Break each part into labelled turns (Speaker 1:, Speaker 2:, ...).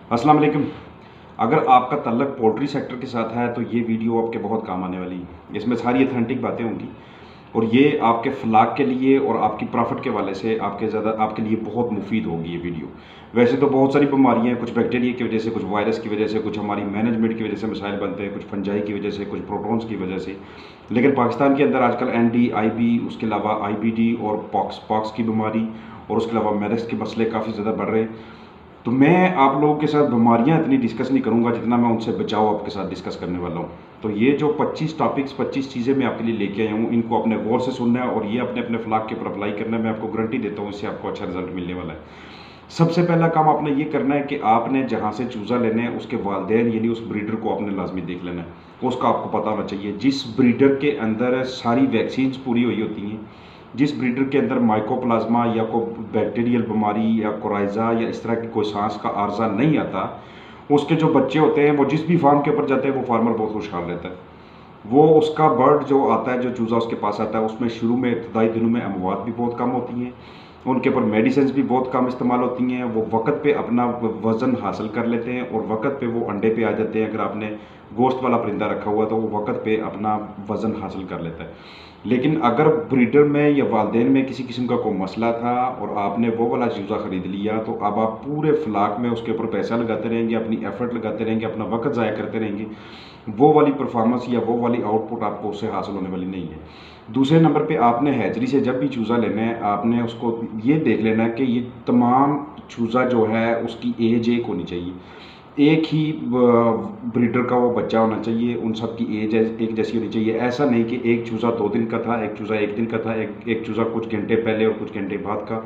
Speaker 1: अस्सलाम वालेकुम। अगर आपका तल्लक पोल्ट्री सेक्टर के साथ है तो ये वीडियो आपके बहुत काम आने वाली है। इसमें सारी अथेंटिक बातें होंगी और ये आपके फलाह के लिए और आपकी प्रॉफिट के वाले से आपके लिए बहुत मुफीद होगी ये वीडियो। वैसे तो बहुत सारी बीमारियां हैं, कुछ बैक्टीरिया की वजह से, कुछ वायरस की वजह से, कुछ हमारी मैनेजमेंट की वजह से मसाइल बनते हैं, कुछ फंजाई की वजह से, कुछ प्रोटॉन्स की वजह से। लेकिन पाकिस्तान के अंदर आजकल एनडी, आईबी, उसके अलावा आईबीडी और पॉक्स पॉक्स की बीमारी और उसके अलावा मेरेक्स के मसले काफ़ी ज़्यादा बढ़ रहे हैं। तो मैं आप लोगों के साथ बीमारियां इतनी डिस्कस नहीं करूंगा जितना मैं उनसे बचाव आपके साथ डिस्कस करने वाला हूं। तो ये जो 25 टॉपिक्स, 25 चीज़ें मैं आपके लिए लेके आया हूं, इनको अपने गौर से सुनना है और ये अपने अपने फ्लाग के ऊपर अप्लाई करना है। मैं आपको गारंटी देता हूं इससे आपको अच्छा रिजल्ट मिलने वाला है। सबसे पहला काम आपने ये करना है कि आपने जहाँ से चूज़ा लेने हैं उसके वालदेन यानी उस ब्रीडर को आपने लाजमी देख लेना है। उसका आपको पता होना चाहिए जिस ब्रीडर के अंदर सारी वैक्सीन्स पूरी हुई होती हैं, जिस ब्रीडर के अंदर माइकोप्लाज्मा या कोई बैक्टीरियल बीमारी या कोराइजा या इस तरह की कोई सांस का आर्जा नहीं आता, उसके जो बच्चे होते हैं वो जिस भी फार्म के ऊपर जाते हैं वो फार्मर बहुत खुशहाल रहता है। वो उसका बर्ड जो आता है, जो चूज़ा उसके पास आता है, उसमें शुरू में इब्तदाई दिनों में अमवात भी बहुत कम होती हैं, उनके ऊपर मेडिसिन भी बहुत कम इस्तेमाल होती हैं, वो वक्त पे अपना वज़न हासिल कर लेते हैं और वक्त पे वो अंडे पे आ जाते हैं। अगर आपने गोश्त वाला परिंदा रखा हुआ तो वो वक्त पे अपना वज़न हासिल कर लेता है। लेकिन अगर ब्रीडर में या वालदेन में किसी किस्म का कोई मसला था और आपने वो वाला चूज़ा ख़रीद लिया, तो अब आप पूरे फ्लाक में उसके ऊपर पैसा लगाते रहेंगे, अपनी एफर्ट लगाते रहेंगे, अपना वक्त ज़ाया करते रहेंगे। वो वाली परफॉर्मेंस या वो वाली आउटपुट आपको उससे हासिल होने वाली नहीं है। दूसरे नंबर पे आपने हैचरी से जब भी चूज़ा लेना है, आपने उसको ये देख लेना है कि ये तमाम चूज़ा जो है उसकी एज एक होनी चाहिए। एक ही ब्रीडर का वो बच्चा होना चाहिए, उन सब की एज एक जैसी होनी चाहिए। ऐसा नहीं कि एक चूज़ा 2 दिन का था, एक चूज़ा 1 दिन का था, एक चूज़ा कुछ घंटे पहले और कुछ घंटे बाद का।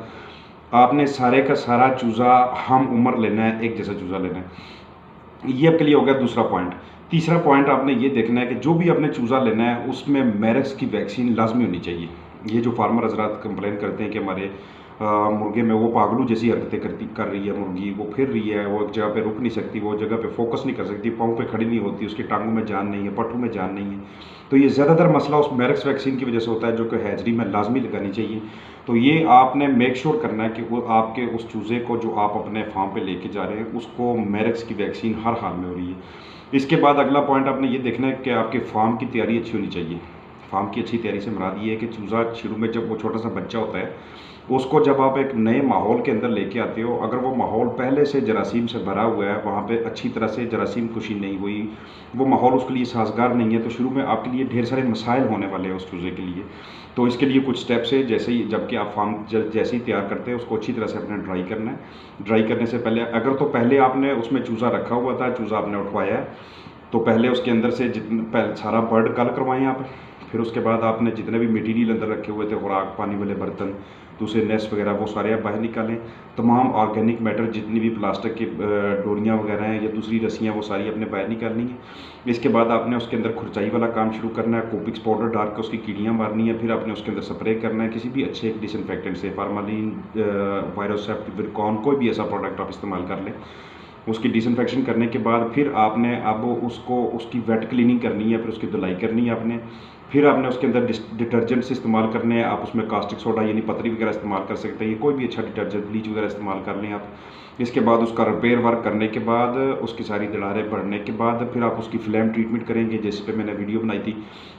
Speaker 1: आपने सारे का सारा चूज़ा हम उम्र लेना है, एक जैसा चूज़ा लेना है। ये आपके लिए हो गया दूसरा पॉइंट। तीसरा पॉइंट आपने ये देखना है कि जो भी आपने चूज़ा लेना है उसमें मेरेक्स की वैक्सीन लाजमी होनी चाहिए। ये जो फार्मर हजरात कंप्लेन करते हैं कि हमारे मुर्गे में वो पागलू जैसी हरकतें कर रही है, मुर्गी वो फिर रही है, वो एक जगह पे रुक नहीं सकती, वो जगह पे फोकस नहीं कर सकती, पाँव पे खड़ी नहीं होती, उसकी टांगों में जान नहीं है, पट्टों में जान नहीं है। तो ये ज़्यादातर मसला उस मेरेक्स वैक्सीन की वजह से होता है, जो कि हैचरी में लाजमी लगानी चाहिए। तो ये आपने मेक श्योर करना है कि वो आपके उस चूज़े को जो आप अपने फार्म पे लेके जा रहे हैं उसको मेरेक्स की वैक्सीन हर हाल में हो रही है। इसके बाद अगला पॉइंट आपने ये देखना है कि आपके फार्म की तैयारी अच्छी होनी चाहिए। फार्म की अच्छी तैयारी से मुराद ये है कि चूज़ा शुरू में जब वो छोटा सा बच्चा होता है, उसको जब आप एक नए माहौल के अंदर लेके आते हो, अगर वो माहौल पहले से जरासीम से भरा हुआ है, वहाँ पे अच्छी तरह से जरासीम कुशी नहीं हुई, वो माहौल उसके लिए साजगार नहीं है, तो शुरू में आपके लिए ढेर सारे मसाइल होने वाले हैं उस चूज़े के लिए। तो इसके लिए कुछ स्टेप्स है, जैसे ही जबकि आप फार्म जैसे ही तैयार करते हैं उसको अच्छी तरह से अपने ड्राई करना है। ड्राई करने से पहले अगर तो पहले आपने उसमें चूज़ा रखा हुआ था, चूज़ा आपने उठवाया है, तो पहले उसके अंदर से जितना सारा बर्ड कल करवाएं आप। फिर उसके बाद आपने जितने भी मटीरियल अंदर रखे हुए थे, खुराक, पानी वाले बर्तन, दूसरे नेस्ट वगैरह, वो सारे आप बाहर निकालें। तमाम ऑर्गेनिक मैटर, जितनी भी प्लास्टिक की डोरियाँ वगैरह हैं या दूसरी रस्सियाँ, वो सारी अपने बाहर निकालनी है। इसके बाद आपने उसके अंदर खुरचाई वाला काम शुरू करना है, कोपिक्स पाउडर डाल के उसकी कीड़ियाँ मारनी है। फिर आपने उसके अंदर स्प्रे करना है किसी भी अच्छे एक डिसइंफेक्टेंट से, फार्मालिन, वायरोसेप्ट, विरकॉन, कोई भी ऐसा प्रोडक्ट आप इस्तेमाल कर लें। उसकी डिसइंफेक्शन करने के बाद फिर आपने अब उसको उसकी वेट क्लीनिंग करनी है, फिर उसकी धुलाई करनी है आपने। फिर आपने उसके अंदर डिटर्जेंट्स इस्तेमाल करने हैं। आप उसमें कास्टिक सोडा यानी पतरी वगैरह इस्तेमाल कर सकते हैं, कोई भी अच्छा डिटर्जेंट, ब्लीच वगैरह इस्तेमाल कर लें आप। इसके बाद उसका रिपेयर वर्क करने के बाद, उसकी सारी दरारें बढ़ने के बाद, फिर आप उसकी फ्लेम ट्रीटमेंट करेंगे, जैसे पे मैंने वीडियो बनाई थी।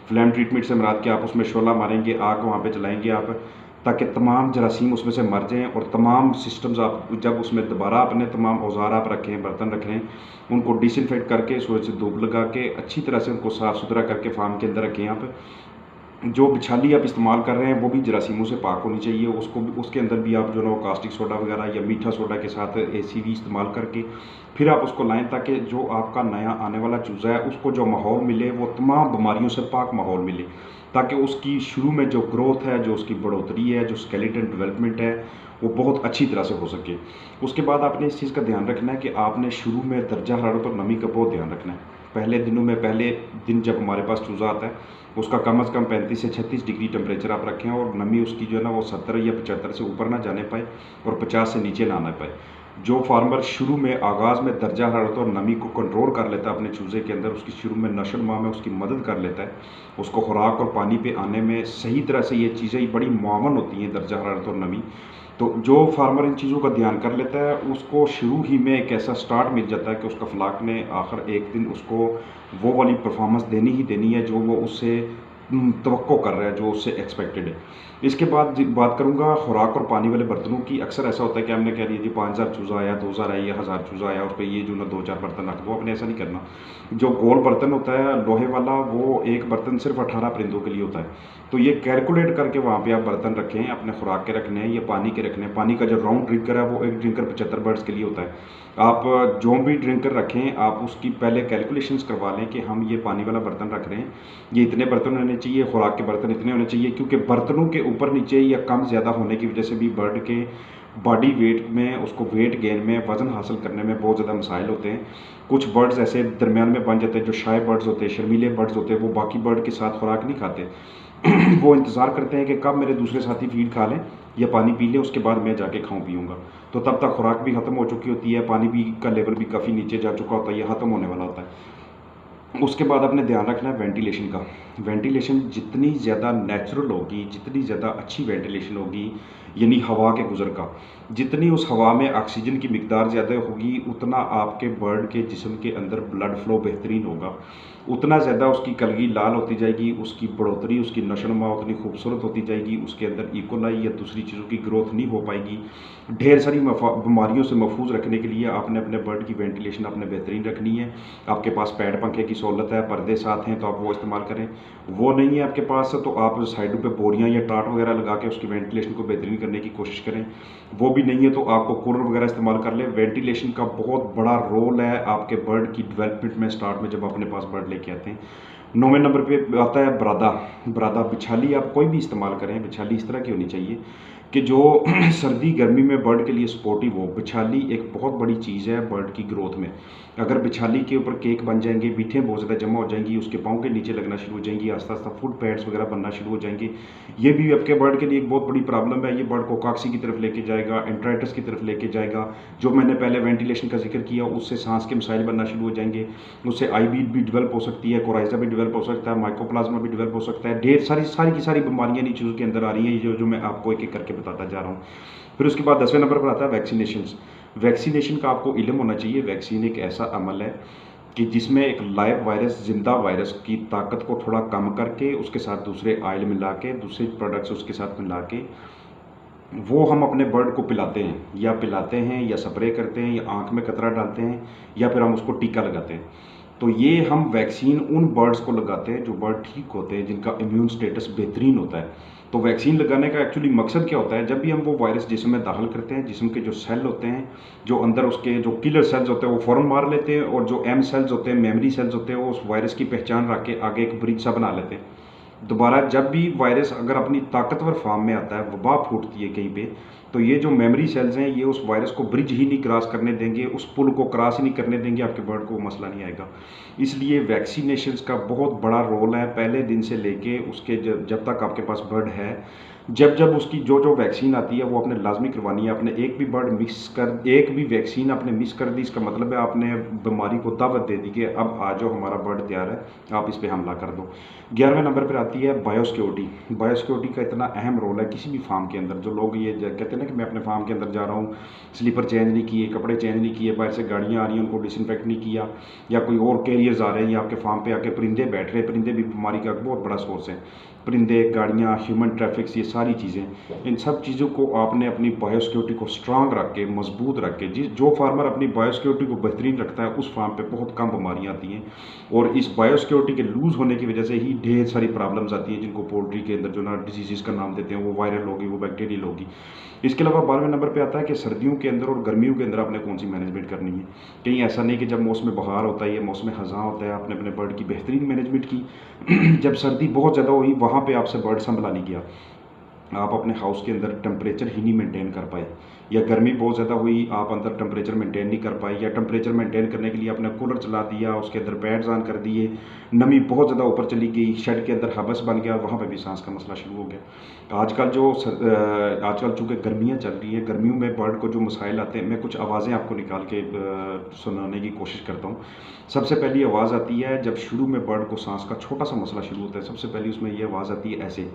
Speaker 1: फ्लेम ट्रीटमेंट से मुराद कि आप उसमें शोला मारेंगे, आग वहाँ पे जलाएंगे आप, ताकि तमाम जरासीम उसमें से मर जाएँ और तमाम सिस्टम्स आप जब उसमें दोबारा अपने तमाम औजार आप रखें, बर्तन रखें, उनको डिसइंफेक्ट करके सूरज से धूप लगा के अच्छी तरह से उनको साफ़ सुथरा करके फार्म के अंदर रखें आप। जो बिछाली आप इस्तेमाल कर रहे हैं वो भी जरासीमों से पाक होनी चाहिए, उसको भी, उसके अंदर भी आप जो है ना वो कास्टिक सोडा वगैरह या मीठा सोडा के साथ एसीवी इस्तेमाल करके फिर आप उसको लाएं, ताकि जो आपका नया आने वाला चूज़ा है उसको जो माहौल मिले वो तमाम बीमारियों से पाक माहौल मिले, ताकि उसकी शुरू में जो ग्रोथ है, जो उसकी बढ़ोतरी है, जो स्केलेटन डेवलपमेंट है, वो बहुत अच्छी तरह से हो सके। उसके बाद आपने इस चीज़ का ध्यान रखना है कि आपने शुरू में दर्जा हरारत और नमी का बहुत ध्यान रखना है। पहले दिनों में, पहले दिन जब हमारे पास चूज़ा आता है उसका कम से कम 35 से 36 डिग्री टेम्परेचर आप रखें और नमी उसकी जो है ना वो 70 या 75 से ऊपर ना जाने पाए और 50 से नीचे ना आना पाए। जो फार्मर शुरू में आगाज़ में दर्जा हरारत और नमी को कंट्रोल कर लेता है अपने चूज़े के अंदर, उसकी शुरू में नशो नुमा में उसकी मदद कर लेता है, उसको खुराक और पानी पे आने में सही तरह से ये चीज़ें बड़ी मुआवन होती हैं, दर्जा हरारत और नमी। तो जो फार्मर इन चीज़ों का ध्यान कर लेता है उसको शुरू ही में एक ऐसा स्टार्ट मिल जाता है कि उसका फ्लाक ने आखिर एक दिन उसको वो वाली परफॉर्मेंस देनी ही देनी है जो वो उससे तवक्को कर रहा है, जो उससे एक्सपेक्टेड है। इसके बाद बात करूंगा खुराक और पानी वाले बर्तनों की। अक्सर ऐसा होता है कि हमने कह दिया जी 5,000 चूज़ा आया, 2,000 आया, 1,000 चूज़ा आया, उस पर ये जो ना 2-4 बर्तन रख दो। आपने ऐसा नहीं करना। जो गोल बर्तन होता है लोहे वाला, वो एक बर्तन सिर्फ 18 परिंदों के लिए होता है। तो ये कैलकुलेट करके वहाँ पे आप बर्तन रखें, अपने खुराक के रखने हैं या पानी के रखने हैं। पानी का जो राउंड ड्रिंकर है वो एक ड्रिंकर 75 बर्ड्स के लिए होता है। आप जो भी ड्रिंकर रखें आप उसकी पहले कैलकुलेशंस करवा लें कि हम ये पानी वाला बर्तन रख रहे हैं, ये इतने बर्तन होने चाहिए, खुराक के बर्तन इतने होने चाहिए। क्योंकि बर्तनों के ऊपर नीचे या कम ज़्यादा होने की वजह से भी बर्ड के बॉडी वेट में, उसको वेट गेन में, वज़न हासिल करने में बहुत ज़्यादा मसाइल होते हैं। कुछ बर्ड्स ऐसे दरमियान में बन जाते हैं, जो शाय बर्ड्स होते हैं, शर्मीले बर्ड्स होते हैं, वो बाकी बर्ड के साथ खुराक नहीं खाते। वो इंतज़ार करते हैं कि कब मेरे दूसरे साथी फीड खा लें या पानी पी लें, उसके बाद मैं जाके खाऊं पीऊँगा। तो तब तक खुराक भी ख़त्म हो चुकी होती है, पानी भी का लेवल भी काफ़ी नीचे जा चुका होता है, ये ख़त्म होने वाला होता है। उसके बाद आपने ध्यान रखना है वेंटिलेशन का। वेंटिलेशन जितनी ज़्यादा नेचुरल होगी, जितनी ज़्यादा अच्छी वेंटिलेशन होगी, यानी हवा के गुज़र का, जितनी उस हवा में ऑक्सीजन की मिकदार ज़्यादा होगी, उतना आपके बर्ड के जिस्म के अंदर ब्लड फ्लो बेहतरीन होगा, उतना ज़्यादा उसकी कलगी लाल होती जाएगी, उसकी बढ़ोतरी, उसकी नशोनुमा उतनी खूबसूरत होती जाएगी, उसके अंदर इकोलाई या दूसरी चीज़ों की ग्रोथ नहीं हो पाएगी। ढेर सारी बीमारियों से महफूज रखने के लिए आपने अपने बर्ड की वेंटिलेशन आपने बेहतरीन रखनी है। आपके पास पैड पंखे की सहूलत है, पर्दे साथ हैं तो आप वो इस्तेमाल करें। वो नहीं है आपके पास तो आप साइडों पे बोरियां या टाट वगैरह लगा के उसकी वेंटिलेशन को बेहतरीन करने की कोशिश करें। वो भी नहीं है तो आपको कूलर वगैरह इस्तेमाल कर लें। वेंटिलेशन का बहुत बड़ा रोल है आपके बर्ड की डेवलपमेंट में, स्टार्ट में जब अपने पास बर्ड लेके आते हैं। 9वें नंबर पे आता है बरादा। बरादा बिछाली आप कोई भी इस्तेमाल करें, बिछाली इस तरह की होनी चाहिए कि जो सर्दी गर्मी में बर्ड के लिए सपोर्टिव हो। बिछाली एक बहुत बड़ी चीज़ है बर्ड की ग्रोथ में। अगर बिछाली के ऊपर केक बन जाएंगे, बीठें बहुत ज़्यादा जमा हो जाएंगी, उसके पाँव के नीचे लगना शुरू हो जाएंगी, आस्ता आस्ता फुट पैड्स वगैरह बनना शुरू हो जाएंगे, ये भी आपके बर्ड के लिए एक बहुत बड़ी प्रॉब्लम है। ये बर्ड को कॉक्सी की तरफ लेके जाएगा, एंट्राइटिस की तरफ लेके जाएगा। जो मैंने पहले वेंटिलेशन का जिक्र किया उससे सांस के मसाइल बनना शुरू हो जाएंगे, उससे आई भी डेवलप हो सकती है, कोराइजा भी डेवलप हो सकता है, माइकोप्लाज्मा भी डेवलप हो सकता है। ढेर सारी की सारी बीमारियां इन चीज़ों के अंदर आ रही हैं जो मैं आपको एक एक करके बताता जा रहा हूँ। फिर उसके बाद 10वें नंबर पर आता है वैक्सीनेशन। वैक्सीनेशन का आपको इल्म होना चाहिए। वैक्सीन एक ऐसा अमल है कि जिसमें एक लाइव वायरस, जिंदा वायरस की ताकत को थोड़ा कम करके उसके साथ दूसरे ऑयल मिला के, दूसरे प्रोडक्ट्स उसके साथ मिला के वो हम अपने बर्ड को पिलाते हैं या स्प्रे करते हैं या आँख में कतरा डालते हैं या फिर हम उसको टीका लगाते हैं। तो ये हम वैक्सीन उन बर्ड्स को लगाते हैं जो बर्ड ठीक होते हैं, जिनका इम्यून स्टेटस बेहतरीन होता है। तो वैक्सीन लगाने का एक्चुअली मकसद क्या होता है, जब भी हम वो वायरस जिस्म में दाखिल करते हैं, जिस्म के जो सेल होते हैं, जो अंदर उसके जो किलर सेल्स होते हैं वो फ़ौरन मार लेते हैं, और जो एम सेल्स होते हैं, मेमोरी सेल्स होते हैं, वो उस वायरस की पहचान रख के आगे एक ब्रिज सा बना लेते हैं। दोबारा जब भी वायरस अगर अपनी ताकतवर फॉर्म में आता है, वबा फूटती है कहीं पे, तो ये जो मेमोरी सेल्स हैं ये उस वायरस को ब्रिज ही नहीं क्रॉस करने देंगे, उस पुल को क्रॉस ही नहीं करने देंगे, आपके बर्ड को मसला नहीं आएगा। इसलिए वैक्सीनेशंस का बहुत बड़ा रोल है पहले दिन से लेके उसके जब तक आपके पास बर्ड है। जब उसकी जो वैक्सीन आती है वो आपने लाजमी करवानी है। आपने एक भी वैक्सीन आपने मिस कर दी, इसका मतलब है आपने बीमारी को दावत दे दी कि अब आ जाओ, हमारा बर्ड तैयार है, आप इस पर हमला कर दो। 11वें नंबर पर आती है बायोसिक्योरिटी। बायोसिक्योरिटी का इतना अहम रोल है किसी भी फार्म के अंदर। जो लोग ये कहते हैं ना कि मैं अपने फार्म के अंदर जा रहा हूँ, स्लीपर चेंज नहीं किए, कपड़े चेंज नहीं किए, बाहर से गाड़ियाँ आ रही हैं उनको डिसइंफेक्ट नहीं किया, या कोई और कैरियर्स आ रहे हैं, या आपके फार्म पे आके परिंदे बैठ रहे हैं, परिंदे भी बीमारी का बहुत बड़ा सोर्स है। परिंदे, गाड़ियाँ, ह्यूमन ट्रैफिक्स, ये सारी चीज़ें, इन सब चीज़ों को आपने अपनी बायोसिक्योरिटी को स्ट्रांग रख के, मजबूत रख के, जो फार्मर अपनी बायोसिक्योरिटी को बेहतरीन रखता है उस फार्म पे बहुत कम बीमारियाँ आती हैं। और इस बायोसिक्योरिटी के लूज़ होने की वजह से ही ढेर सारी प्रॉब्लम्स आती हैं, जिनको पोल्ट्री के अंदर जो ना डिजीज़ का नाम देते हैं, वो वायरल होगी, वो बैक्टीरियल होगी। इसके अलावा 12वें नंबर पे आता है कि सर्दियों के अंदर और गर्मियों के अंदर आपने कौन सी मैनेजमेंट करनी है। कहीं ऐसा नहीं कि जब मौसम बहार होता है या मौसम ख़ज़ां होता है आपने अपने बर्ड की बेहतरीन मैनेजमेंट की, जब सर्दी बहुत ज़्यादा हुई वहाँ पे आपसे बर्ड संभला नहीं गया, आप अपने हाउस के अंदर टेम्परेचर ही नहीं मेंटेन कर पाए, या गर्मी बहुत ज़्यादा हुई आप अंदर टेम्परेचर मेंटेन नहीं कर पाए, या टेम्परेचर मेंटेन करने के लिए आपने कूलर चला दिया, उसके अंदर पैड्स ऑन कर दिए, नमी बहुत ज़्यादा ऊपर चली गई, शेड के अंदर हबस बन गया, वहाँ पे भी सांस का मसला शुरू हो गया। आजकल चूँकि गर्मियाँ चल रही हैं, गर्मियों में बर्ड को जो मसाइल आते हैं, मैं कुछ आवाज़ें आपको निकाल के सुनाने की कोशिश करता हूँ। सबसे पहली आवाज़ आती है जब शुरू में बर्ड को सांस का छोटा सा मसला शुरू होता है, सबसे पहली उसमें ये आवाज़ आती है ऐसे,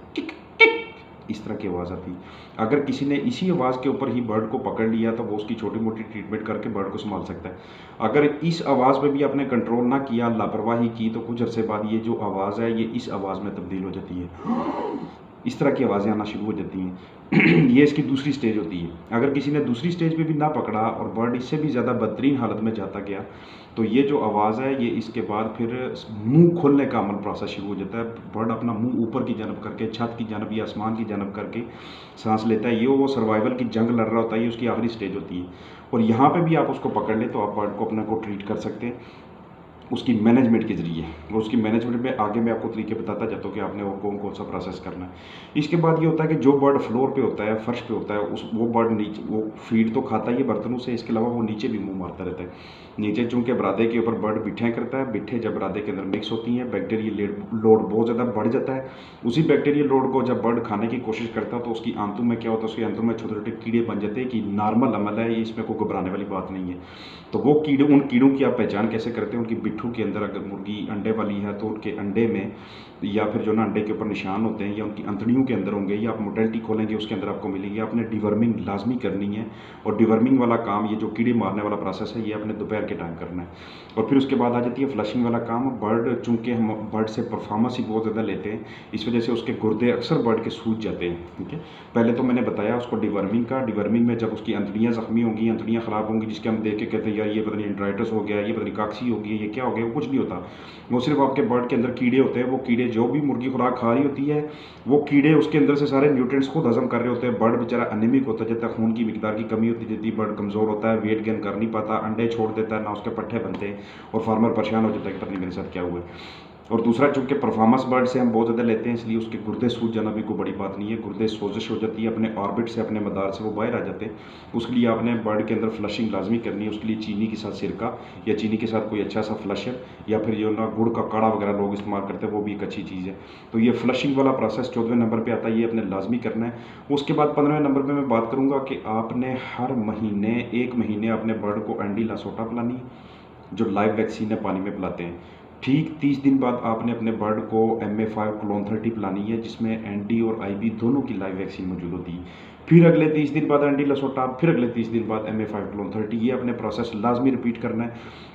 Speaker 1: इस तरह की आवाज़ आती है। अगर किसी ने इसी आवाज़ के ऊपर ही बर्ड को पकड़ लिया तो वो उसकी छोटी मोटी ट्रीटमेंट करके बर्ड को संभाल सकता है। अगर इस आवाज़ पे भी आपने कंट्रोल ना किया, लापरवाही की, तो कुछ अरसे बाद ये जो आवाज़ है ये इस आवाज़ में तब्दील हो जाती है, इस तरह की आवाज़ें आना शुरू हो जाती हैं। ये इसकी दूसरी स्टेज होती है। अगर किसी ने दूसरी स्टेज पे भी ना पकड़ा और बर्ड इससे भी ज़्यादा बदतरीन हालत में जाता गया, तो ये जो आवाज़ है ये इसके बाद फिर मुंह खोलने का अमल प्रोसेस शुरू हो जाता है। बर्ड अपना मुंह ऊपर की जानब करके, छत की जानब या आसमान की जानब करके सांस लेता है। ये वो सर्वाइवल की जंग लड़ रहा होता है, ये उसकी आखिरी स्टेज होती है। और यहाँ पे भी आप उसको पकड़ लें तो आप बर्ड को अपने को ट्रीट कर सकते हैं उसकी मैनेजमेंट के ज़रिए। और उसकी मैनेजमेंट में आगे मैं आपको तरीके बताता जाता हूँ कि आपने वो कौन कौन सा प्रोसेस करना है। इसके बाद ये होता है कि जो बर्ड फ्लोर पे होता है, फर्श पे होता है, उस वो बर्ड नीचे वो फीड तो खाता ही है बर्तनों से, इसके अलावा वो नीचे भी मुंह मारता रहता है। नीचे चूँकि बरादे के ऊपर बर्ड बिठें करता है, बिठे जब बरादे के अंदर मिक्स होती हैं, बैक्टीरियल लोड बहुत ज़्यादा बढ़ जाता है। उसी बैक्टीरियल लोड को जब बर्ड खाने की कोशिश करता है तो उसकी आंतों में क्या होता है, उसकी आंतों में छोटे छोटे कीड़े बन जाते हैं कि नॉर्मल अमल है, ये इसमें कोई घबराने वाली बात नहीं है। तो वो कीड़े, उन कीड़ों की आप पहचान कैसे करते हैं? उनकी बिट्ठू के अंदर अगर मुर्गी अंडे वाली है तो उनके अंडे में या फिर जो ना अंडे के ऊपर निशान होते हैं या उनकी अंतड़ियों के अंदर होंगे, या आप मोटेलिटी खोलेंगे उसके अंदर आपको मिलेगी। आपने डिवर्मिंग लाजमी करनी है, और डिवर्मिंग वाला काम, ये जो कीड़े मारने वाला प्रोसेस है, ये आपने दोपहर के टाइम करना है। और फिर उसके बाद आ जाती है फ्लशिंग वाला काम। बर्ड, चूँकि हम बर्ड से परफॉर्मेंस ही बहुत ज़्यादा लेते हैं, इस वजह से उसके गुर्दे अक्सर बर्ड के सूज जाते हैं। ठीक है, पहले तो मैंने बताया उसको डिवर्मिंग का। डिवर्मिंग में जब उसकी अंतड़ियाँ ज़ख्मी होंगी, अंतड़ियाँ ख़राब होंगी, जिसके हम देख के कहते हैं यार ये पता नहीं एंड्राइटिस हो गया, ये पता नहीं काक्सी हो गई, ये क्या हो गया, वो कुछ नहीं होता। वो सिर्फ आपके बर्ड के अंदर कीड़े होते हैं। वो कीड़े, जो भी मुर्गी खुराक खा रही होती है, वो कीड़े उसके अंदर से सारे न्यूट्रिएंट्स खुद हजम कर रहे होते हैं। बर्ड बेचारा एनीमिक होता जाता है, खून की मिकदार की कमी होती जाती है, बर्ड कमज़ोर होता है, वेट गेन कर नहीं पाता, अंडे छोड़ देता है, ना उसके पट्ठे बनते हैं, और फार्मर परेशान हो जाता है कि पता नहीं मेरे साथ क्या हुआ है। और दूसरा, चूँकि परफॉर्मेंस बर्ड से हम बहुत ज़्यादा लेते हैं, इसलिए उसके गुर्दे सूज जाना भी कोई बड़ी बात नहीं है। गुर्दे सोजिश हो जाती है, अपने ऑर्बिट से, अपने मदार से वो बाहर आ जाते हैं। उसके लिए आपने बर्ड के अंदर फ्लशिंग लाजमी करनी है। उसके लिए चीनी के साथ सिरका, या चीनी के साथ कोई अच्छा सा फ्लशर, या फिर जो ना गुड़ का काढ़ा वगैरह लोग इस्तेमाल करते हैं, वो भी एक अच्छी चीज़ है। तो ये फ्लशिंग वाला प्रोसेस 14वें नंबर पर आता है, ये अपने लाजमी करना है। उसके बाद 15वें नंबर पर मैं बात करूँगा कि आपने हर महीने, 1 महीने अपने बर्ड को एंडी लासोटा पिलानी है, जो लाइव वैक्सीन है, पानी में पिलाते हैं। ठीक 30 दिन बाद आपने अपने बर्ड को MA5 क्लोन 30 पिलानी है, जिसमें एंटी और IB दोनों की लाइव वैक्सीन मौजूद होती है। फिर अगले 30 दिन बाद एंटी लसोटा, फिर अगले 30 दिन बाद MA5 क्लोन 30। ये अपने प्रोसेस लाजमी रिपीट करना है।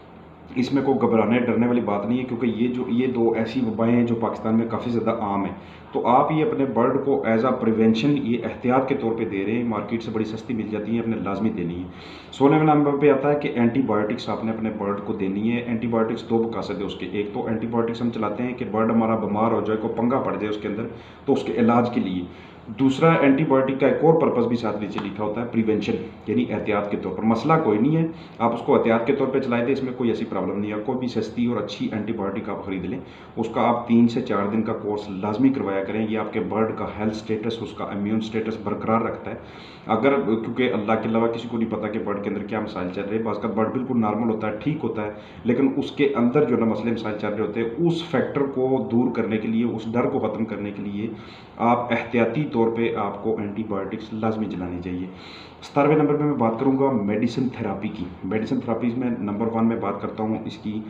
Speaker 1: इसमें कोई घबराने डरने वाली बात नहीं है, क्योंकि ये दो ऐसी वबाएँ हैं जो पाकिस्तान में काफ़ी ज़्यादा आम है। तो आप ये अपने बर्ड को एज आ प्रिवेंशन, ये एहतियात के तौर पे दे रहे हैं। मार्केट से बड़ी सस्ती मिल जाती है, अपने लाजमी देनी है। 16वें नंबर पे आता है कि एंटीबायोटिक्स आपने अपने बर्ड को देनी है। एंटीबायोटिक्स 2 मकसद है उसके। एक तो एंटीबायोटिक्स हम चलाते हैं कि बर्ड हमारा बीमार हो जाए, को पंगा पड़ जाए उसके अंदर, तो उसके इलाज के लिए। दूसरा, एंटीबायोटिक का एक और पर्पज़ भी साथ नीचे लिखा होता है, प्रिवेंशन, यानी एहतियात के तौर पर। मसला कोई नहीं है, आप उसको एहतियात के तौर पे चलाए थे, इसमें कोई ऐसी प्रॉब्लम नहीं है। कोई भी सस्ती और अच्छी एंटीबायोटिक आप खरीद लें, उसका आप 3 से 4 दिन का कोर्स लाजमी करवाया करें। ये आपके बर्ड का हेल्थ स्टेटस, उसका इम्यून स्टेटस बरकरार रखता है। अगर, क्योंकि अल्लाह के अलावा किसी को नहीं पता कि बर्ड के अंदर क्या मसाइल चल रहे हैं। बाज़ का बर्ड बिल्कुल नॉर्मल होता है, ठीक होता है, लेकिन उसके अंदर जो ना मसले मसाइल चल रहे होते हैं, उस फैक्टर को दूर करने के लिए, उस डर को ख़त्म करने के लिए आप एहतियाती तौर पे आपको एंटीबायोटिक्स लाजमी चलानी चाहिए। 17वें नंबर पे मैं बात करूँगा मेडिसिन थेरापी की। मेडिसिन थेरापीज़ में नंबर 1 में बात करता हूँ इसकी,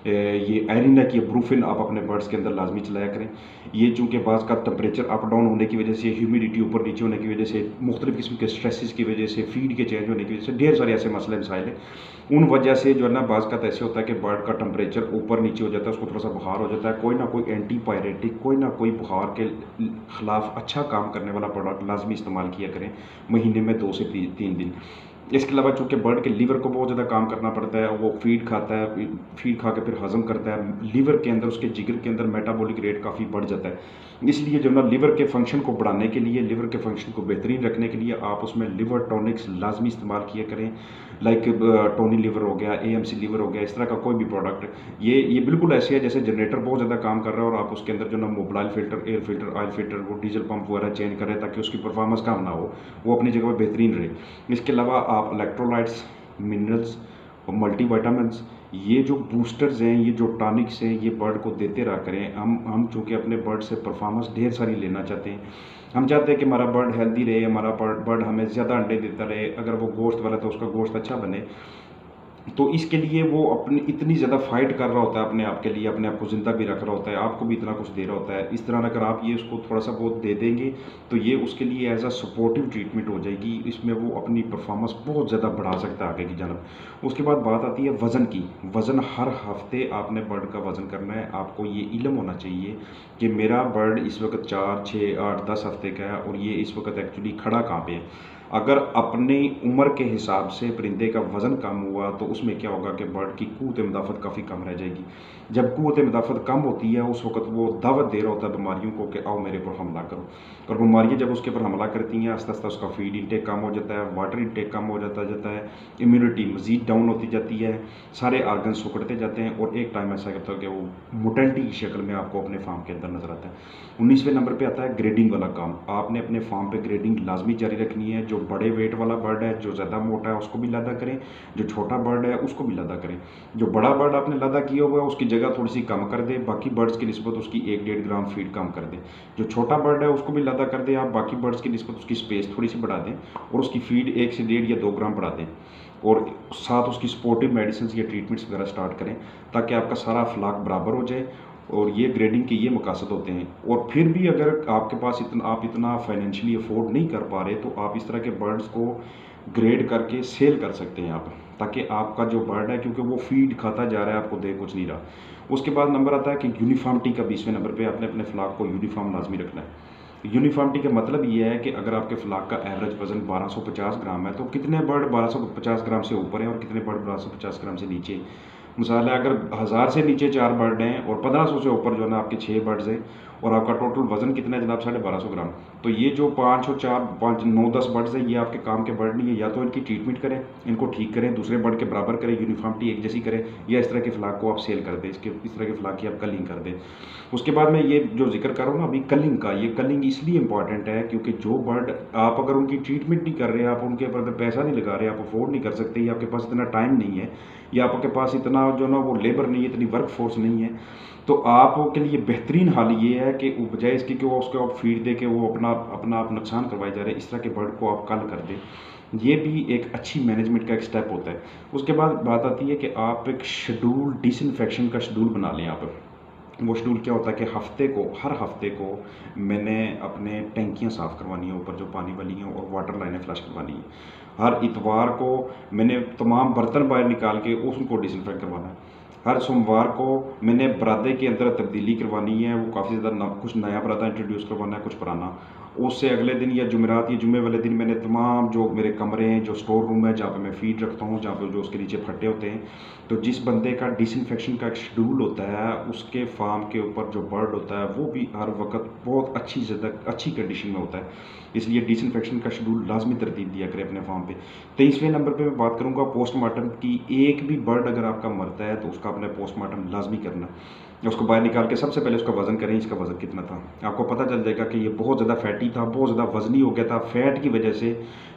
Speaker 1: ये एरिनेक या ब्रूफिन आप अपने बर्ड्स के अंदर लाजमी चलाया करें। ये चूँकि बाज़ का टेम्परेचर अप डाउन होने की वजह से, ह्यूमिडिटी ऊपर नीचे होने की वजह से, मुख्तलिफ़ किस्म के स्ट्रेसेस की वजह से, फीड के चेंज होने की वजह से, ढेर सारे ऐसे मसले मसाइल हैं। उन वजह से जो है ना, बाज़ का ऐसे होता है कि बर्ड का टेम्परेचर ऊपर नीचे हो जाता है, उसको थोड़ा सा बुखार हो जाता है। कोई ना कोई एंटीपायरेटिक, कोई ना कोई बुखार के ख़िलाफ़ अच्छा काम करने वाला प्रोडक्ट लाजमी इस्तेमाल किया करें, महीने में 2 से 3 दिन। इसके अलावा चूँकि बर्ड के लीवर को बहुत ज़्यादा काम करना पड़ता है, वो फीड खाता है, फीड खा के फिर हज़म करता है। लीवर के अंदर, उसके जिगर के अंदर मेटाबॉलिक रेट काफ़ी बढ़ जाता है। इसलिए जो ना, लीवर के फंक्शन को बढ़ाने के लिए, लीवर के फंक्शन को बेहतरीन रखने के लिए आप उसमें लिवर टॉनिक्स लाजमी इस्तेमाल किया करें। लाइक टोनी लीवर हो गया, AMC लीवर हो गया, इस तरह का कोई भी प्रोडक्ट। ये बिल्कुल ऐसे है जैसे जनरेटर बहुत ज़्यादा काम कर रहा है और आप उसके अंदर जो ना mobile filter, air filter, oil filter, वो डीजल पंप वगैरह चेंज करें, ताकि उसकी परफॉर्मेंस कम ना हो, वो अपनी जगह पर बेहतरीन रहे। इसके अलावा आप इलेक्ट्रोलाइट्स, मिनरल्स और मल्टीविटामिन्स, ये जो बूस्टर्स हैं, ये जो टॉनिक्स हैं, ये बर्ड को देते रहा करें। हम चूँकि अपने बर्ड से परफॉर्मेंस ढेर सारी लेना चाहते हैं। हम चाहते हैं कि हमारा बर्ड हेल्दी रहे, हमारा बर्ड हमें ज़्यादा अंडे देता रहे। अगर वो गोश्त वाला तो उसका गोश्त अच्छा बने। तो इसके लिए वो अपनी इतनी ज़्यादा फाइट कर रहा होता है अपने आप के लिए, अपने आप को ज़िंदा भी रख रहा होता है, आपको भी इतना कुछ दे रहा होता है। इस तरह अगर आप ये उसको थोड़ा सा बहुत दे देंगे तो ये उसके लिए एज अ सपोर्टिव ट्रीटमेंट हो जाएगी। इसमें वो अपनी परफॉर्मेंस बहुत ज़्यादा बढ़ा सकता है आगे की जानब। उसके बाद बात आती है वज़न की। वज़न हर हफ्ते आपने बर्ड का वज़न करना है। आपको ये इल्म होना चाहिए कि मेरा बर्ड इस वक्त 4, 6, 8, 10 हफ्ते का है और ये इस वक्त एक्चुअली खड़ा कहाँ पे है। अगर अपनी उम्र के हिसाब से परिंदे का वज़न कम हुआ तो उसमें क्या होगा कि बर्ड की क़ुव्वत मुदाफ़त काफ़ी कम रह जाएगी। जब क़ुव्वत मुदाफ़त कम होती है उस वक़्त वो दावत दे रहा होता है बीमारियों को कि आओ मेरे पर हमला करो। और बीमारियाँ जब उसके ऊपर हमला करती हैं आहिस्ता आहिस्ता उसका फीड इंटेक कम हो जाता है, वाटर इंटेक कम हो जाता है, इम्यूनिटी मज़ीद डाउन होती जाती है, सारे आर्गन सिकुड़ते जाते हैं और एक टाइम ऐसा होता है कि वो मोर्टेलिटी की शक्ल में आपको अपने फार्म के अंदर नज़र आता है। 19वें नंबर पे आता है ग्रेडिंग वाला काम। आपने अपने फार्म पे ग्रेडिंग लाजमी जारी रखनी है। जो बड़े वेट वाला बर्ड है, जो ज़्यादा मोटा है उसको भी लादा करें, जो छोटा बर्ड है उसको भी लादा करें। जो बड़ा बर्ड आपने लादा किया हुआ है उसकी जगह थोड़ी सी कम कर दें, बाकी बर्ड्स की निस्बत उसकी 1-1.5 ग्राम फीड कम कर दें। जो छोटा बर्ड है उसको भी लादा कर दें आप, बाकी बर्ड्स की निस्बत उसकी स्पेस थोड़ी सी बढ़ा दें और उसकी फीड 1 से 1.5 या 2 ग्राम बढ़ा दें और साथ उसकी सपोर्टिव मेडिसिन या ट्रीटमेंट्स वगैरह स्टार्ट करें ताकि आपका सारा अखलाक बराबर हो जाए। और ये ग्रेडिंग के ये मकासद होते हैं। और फिर भी अगर आपके पास आप इतना फाइनेंशियली अफोर्ड नहीं कर पा रहे तो आप इस तरह के बर्ड्स को ग्रेड करके सेल कर सकते हैं आप, ताकि आपका जो बर्ड है, क्योंकि वो फीड खाता जा रहा है आपको दे कुछ नहीं रहा। उसके बाद नंबर आता है कि यूनिफॉर्मिटी का 20वें नंबर पे आपने अपने फ्लाक को यूनिफॉर्म लाजमी रखना है। यूनिफॉर्मिटी का मतलब ये है कि अगर आपके फ्लाक का एवरेज वजन 1250 ग्राम है तो कितने बर्ड 1250 ग्राम से ऊपर हैं और कितने बर्ड 1250 ग्राम से नीचे। मिसाल है, अगर 1000 से नीचे 4 बर्ड हैं और 1500 से ऊपर जो है ना आपके 6 बर्ड्स हैं और आपका टोटल वजन कितना है जनाब 1250 ग्राम, तो ये जो 5 और 4, 5, 9, 10 बर्ड्स हैं ये आपके काम के बर्ड नहीं है। या तो इनकी ट्रीटमेंट करें, इनको ठीक करें, दूसरे बर्ड के बराबर करें, यूनिफॉर्मिटी एक जैसी करें, या इस तरह के फ्लाक को आप सेल कर दें, इस तरह के फ्लाक की आप कलिंग कर दें। उसके बाद मैं ये जो जिक्र कर रहा हूँ ना अभी कलिंग का, ये कलिंग इसलिए इंपॉर्टेंट है क्योंकि जो बर्ड आप अगर उनकी ट्रीटमेंट नहीं कर रहे, आप उनके ऊपर अगर पैसा नहीं लगा रहे, आप अफोर्ड नहीं कर सकते, या आपके पास इतना टाइम नहीं है, या आपके पास इतना जो ना वो लेबर नहीं है, इतनी वर्क फोर्स नहीं है, तो आपके लिए बेहतरीन हाल ये है कि बजाय इसके कि वो उसको आप फीड दे के वो अपना आप नुकसान करवाए जा रहे हैं, इस तरह के बर्ड को आप कल कर दें। ये भी एक अच्छी मैनेजमेंट का एक स्टेप होता है। उसके बाद बात आती है कि आप एक शेड्यूल, डिसइंफेक्शन का शेड्यूल बना लें आप। वो शेड्यूल क्या होता है कि हर हफ्ते को मैंने अपने टैंकियाँ साफ़ करवानी है ऊपर जो पानी वाली हैं और वाटर लाइनें फ्लश करवानी है। हर इतवार को मैंने तमाम बर्तन बाहर निकाल के उनको डिसइंफेक्ट करवाना है। हर सोमवार को मैंने बरादे के अंदर तब्दीली करवानी है, वो काफ़ी ज़्यादा कुछ नया बरादा इंट्रोड्यूस करवाना है, कुछ पुराना। उससे अगले दिन या जुमेरात या जुम्मे वाले दिन मैंने तमाम जो मेरे कमरे हैं, जो स्टोर रूम है जहाँ पे मैं फीड रखता हूँ, जहाँ पे जो उसके नीचे फट्टे होते हैं, तो जिस बंदे का डिसइंफेक्शन का एक शेड्यूल होता है उसके फार्म के ऊपर जो बर्ड होता है वो भी हर वक्त बहुत अच्छी कंडीशन में होता है। इसलिए डिसइंफेक्शन का शेड्यूल लाजमी तरतीब दिया करें अपने फार्म पे। 23वें नंबर पे मैं बात करूँगा पोस्टमार्टम की। एक भी बर्ड अगर आपका मरता है तो उसका अपने पोस्टमार्टम लाजमी करना। उसको बाहर निकाल के सबसे पहले उसका वज़न करें, इसका वज़न कितना था। आपको पता चल जाएगा कि ये बहुत ज़्यादा फैटी था, बहुत ज़्यादा वज़नी हो गया था, फैट की वजह से,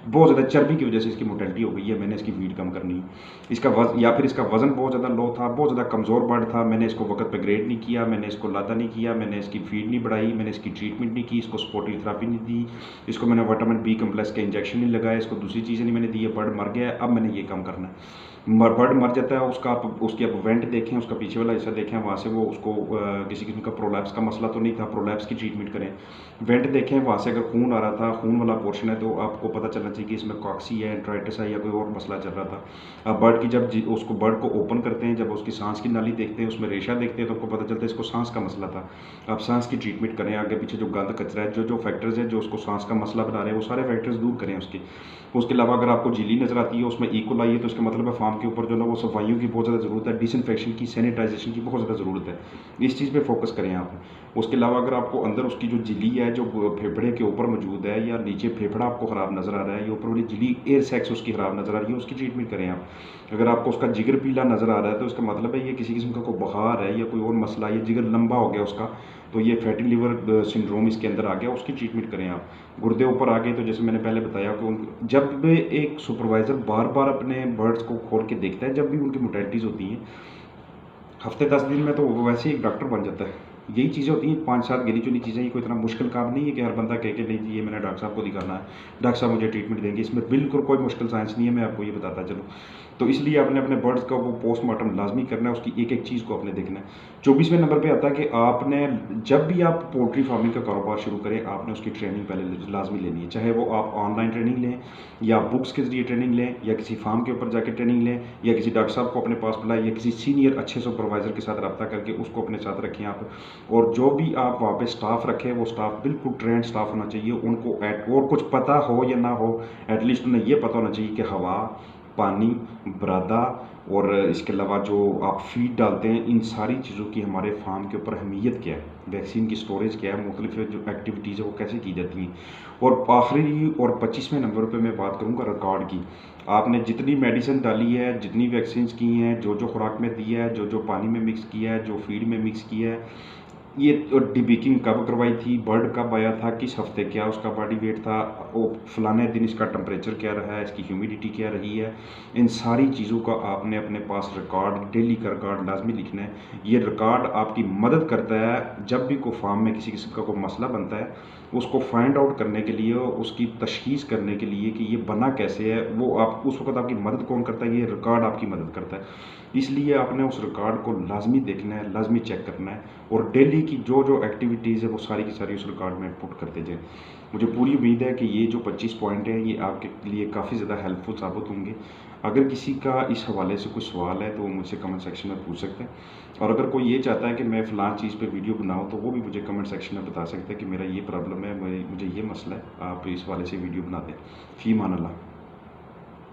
Speaker 1: बहुत ज़्यादा चर्बी की वजह से इसकी मोर्टेलिटी हो गई है, मैंने इसकी फीड कम करनी है। या फिर इसका वज़न बहुत ज़्यादा लो था, बहुत ज़्यादा कमज़ोर बर्ड था, मैंने इसको वक्त पे ग्रेड नहीं किया, मैंने इसको लादा नहीं किया, मैंने इसकी फीड नहीं बढ़ाई, मैंने इसकी ट्रीटमेंट नहीं की, इसको सपोर्टिव थेरेपी नहीं दी, इसको मैंने विटामिन बी कम्प्लेक्स के इंजेक्शन नहीं लगाया, इसको दूसरी चीज़ें नहीं मैंने दी है, बर्ड मर गया है, अब मैंने ये काम करना है। बर्ड मर जाता है उसकी आप वेंट देखें, उसका पीछे वाला हिस्सा देखें, वहाँ से वो उसको किसी किस्म का प्रोलैप्स का मसला तो नहीं था, प्रोलैप्स की ट्रीटमेंट करें। वेंट देखें, वहाँ से अगर खून आ रहा था, खून वाला पोर्शन है तो आपको पता चलना चाहिए कि इसमें कॉक्सी है, एंट्राइटिस है या कोई और मसला चल रहा था। अब बर्ड की जब उसको बर्ड को ओपन करते हैं, जब उसकी सांस की नाली देखते हैं, उसमें रेशा देखते हैं तो आपको पता चलता है इसको सांस का मसला था। आप सांस की ट्रीटमेंट करें, आगे पीछे जो गंद कचरा है, जो फैक्टर्स है जो उसको सांस का मसला बना रहे हैं वो सारे फैक्टर्स दूर करें उसके अलावा अगर आपको झिल्ली नज़र आती है उसमें इकोलाई है तो इसका मतलब है फार्म के ऊपर जो ना वो सफाइयों की बहुत ज़्यादा ज़रूरत है, डिसइंफेक्शन की, सैनिटाइजेशन की बहुत ज़्यादा ज़रूरत है। इस चीज़ पे फोकस करें आप। उसके अलावा अगर आपको अंदर उसकी जो झिल्ली है जो फेफड़े के ऊपर मौजूद है या नीचे फेफड़ा आपको ख़राब नज़र आ रहा है या ऊपर वाली झिल्ली एयर सैक्स उसकी ख़राब नज़र आ रही है, उसकी ट्रीटमेंट करें आप। अगर आपको उसका जिगर पीला नज़र आ रहा है तो इसका मतलब है ये किसी किस्म का कोई बुखार है या कोई और मसला, ये जिगर लंबा हो गया उसका, तो ये फैटी लिवर सिंड्रोम इसके अंदर आ गया, उसकी ट्रीटमेंट करें आप। गुर्दे ऊपर आ गए तो जैसे मैंने पहले बताया कि जब भी एक सुपरवाइज़र बार बार अपने बर्ड्स को खोल के देखता है, जब भी उनकी मोर्टेलिटीज़ होती हैं, हफ्ते 10 दिन में तो वो वैसे ही एक डॉक्टर बन जाता है। यही चीज़ें होती हैं 5-7 गिनी चुनी चीज़ें, ये कोई इतना मुश्किल काम नहीं है कि हर बंदा कह के नहीं जी ये मैंने डॉक्टर साहब को दिखाना है, डॉक्टर साहब मुझे ट्रीटमेंट देंगे। इसमें बिल्कुल कोई मुश्किल साइंस नहीं है, मैं आपको ये बताता चलूँ। तो इसलिए आपने अपने बर्ड्स का वो पोस्टमार्टम लाजमी करना है, उसकी एक एक चीज़ को आपने देखना है। 24वें नंबर पे आता है कि आपने जब भी आप पोल्ट्री फार्मिंग का कारोबार शुरू करें, आपने उसकी ट्रेनिंग पहले लाजमी लेनी है। चाहे वो आप ऑनलाइन ट्रेनिंग लें या बुक्स के ज़रिए ट्रेनिंग लें या किसी फार्म के ऊपर जाकर ट्रेनिंग लें या किसी डॉक्टर साहब को अपने पास बुलाएं या किसी सीनियर अच्छे सुपरवाइज़र के साथ रब्ता करके उसको अपने साथ रखें आप। और जो भी आप वहाँ पे स्टाफ रखें वो स्टाफ बिल्कुल ट्रेंड स्टाफ होना चाहिए। उनको और कुछ पता हो या ना हो, एटलीस्ट उन्हें ये पता होना चाहिए कि हवा, पानी, बरादा और इसके अलावा जो आप फीड डालते हैं, इन सारी चीज़ों की हमारे फार्म के ऊपर अहमियत क्या है, वैक्सीन की स्टोरेज क्या है, मुख्तलिफ जो एक्टिविटीज़ है वो कैसे की जाती हैं। और आखिरी और 25वें नंबर पे मैं बात करूँगा रिकॉर्ड की। आपने जितनी मेडिसिन डाली है, जितनी वैक्सीन की हैं, जो जो खुराक में दिया है, जो जो पानी में मिक्स किया है, जो फीड में मिक्स किया है, ये डिबेकिंग कब करवाई थी, बर्ड कब आया था, किस हफ्ते क्या उसका बॉडी वेट था, वो फलाने दिन इसका टेम्परेचर क्या रहा है, इसकी ह्यूमिडिटी क्या रही है, इन सारी चीज़ों का आपने अपने पास रिकॉर्ड, डेली का रिकॉर्ड लाजमी लिखना है। ये रिकॉर्ड आपकी मदद करता है जब भी कोई फार्म में किसी किस्म का कोई मसला बनता है, उसको फाइंड आउट करने के लिए, उसकी तशखीस करने के लिए कि ये बना कैसे है, वो आप उस वक्त आपकी मदद कौन करता है, ये रिकॉर्ड आपकी मदद करता है। इसलिए आपने उस रिकॉर्ड को लाजमी देखना है, लाजमी चेक करना है और डेली की जो जो एक्टिविटीज़ है वो सारी की सारी उस रिकॉर्ड में पुट करते जाएँ। मुझे पूरी उम्मीद है कि ये जो 25 पॉइंट हैं ये आपके लिए काफ़ी ज़्यादा हेल्पफुल साबित होंगे। अगर किसी का इस हवाले से कोई सवाल है तो वो मुझसे कमेंट सेक्शन में पूछ सकते हैं, और अगर कोई ये चाहता है कि मैं फ़लाँ चीज़ पे वीडियो बनाऊँ तो वो भी मुझे कमेंट सेक्शन में बता सकता है कि मेरा ये प्रॉब्लम है, मुझे ये मसला है, आप इस हवाले से वीडियो बना दें। फ़ी अमान अल्लाह।